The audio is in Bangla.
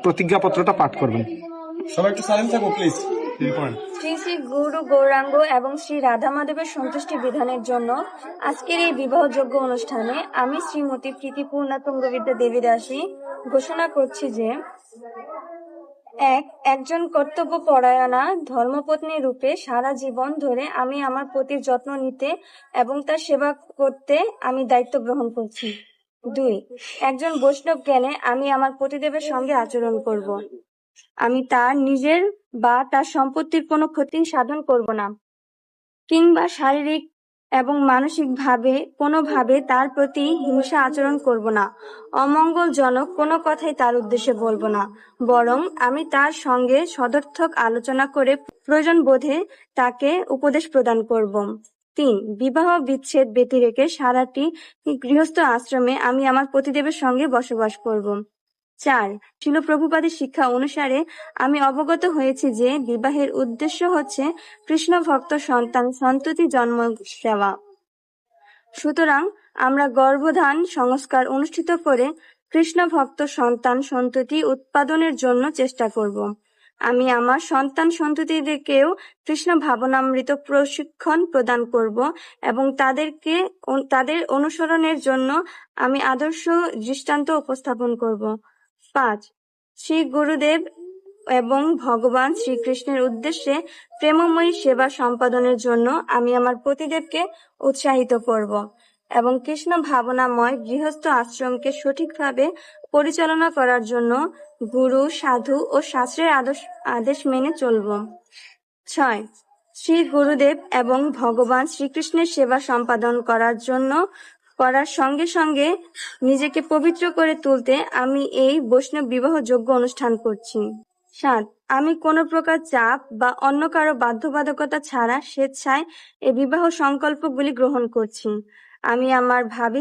প্রতিজ্ঞাপত্রটা পাঠ করবেন। সবাই একটু সাইলেন্ট থাকো প্লিজ। শ্রী শ্রী গুরু গৌরাঙ্গ এবং শ্রী রাধা মাধবের সন্তুষ্টি বিধানের জন্য আজকের এই বিবাহযোগ্য অনুষ্ঠানে আমি শ্রীমতী প্রীতিপূর্ণা তুঙ্গবিদ্যা দেবী দাসী ঘোষণা করছি যে একজন কর্তব্যপরায়ণা ধর্মপত্নী রূপে সারা জীবন ধরে আমি আমার পতির যত্ন নিতে এবং তার সেবা করতে আমি দায়িত্ব গ্রহণ করছি। 2, একজন বৈষ্ণব জ্ঞানে আমি আমার পতিদেবের সঙ্গে আচরণ করব। আমি তার নিজের বা তার সম্পত্তির কোনো ক্ষতি সাধন করব না, কিংবা শারীরিক এবং মানসিকভাবে কোনোভাবে তার প্রতি হিংসা আচরণ করব না, অমঙ্গলজনক কোনো কথাই তার উদ্দেশ্যে বলবো না, বরং আমি তার সঙ্গে সদর্থক আলোচনা করে প্রয়োজন বোধে তাকে উপদেশ প্রদান করব। 3, বিবাহ বিচ্ছেদ ব্যতিরেকে সারাটি গৃহস্থ আশ্রমে আমি আমার পতিদেবের সঙ্গে বসবাস করব। 4, শিল প্রভুপাদের শিক্ষা অনুসারে আমি অবগত হয়েছি যে বিবাহের উদ্দেশ্য হচ্ছে কৃষ্ণ ভক্ত সন্তান সন্ততি জন্ম দেওয়া। সুতরাং আমরা গর্ভধান সংস্কার অনুষ্ঠিত করে কৃষ্ণ ভক্ত সন্তান সন্ততি উৎপাদনের জন্য চেষ্টা করব। আমি আমার সন্তান সন্ততিদেরকেও কৃষ্ণ ভাবনামৃত প্রশিক্ষণ প্রদান করব এবং তাদের অনুসরণের জন্য আমি আদর্শ দৃষ্টান্ত উপস্থাপন করব। 5, শ্রী গুরুদেব এবং ভগবান শ্রীকৃষ্ণের উদ্দেশ্যে প্রেমময়ী সেবা সম্পাদনের জন্য আমি আমার পতিদেবকে উৎসাহিত করব এবং কৃষ্ণ ভাবনাময় গৃহস্থ আশ্রমকে সঠিকভাবে পরিচালনা করার জন্য গুরু, সাধু ও শাস্ত্রের আদেশ মেনে চলব। 6, শ্রী গুরুদেব এবং ভগবান শ্রীকৃষ্ণের সেবা সম্পাদন করার সঙ্গে সঙ্গে নিজেকে পবিত্র করে তুলতে আমি এই বৈষ্ণব বিবাহ যোগ্য অনুষ্ঠান করছি। 7, আমি কোনো প্রকার চাপ বা অন্য কারো বাধ্যবাধকতা ছাড়া স্বেচ্ছায় এই বিবাহ সংকল্পগুলি গ্রহণ করছি। আমি আমার ভাবি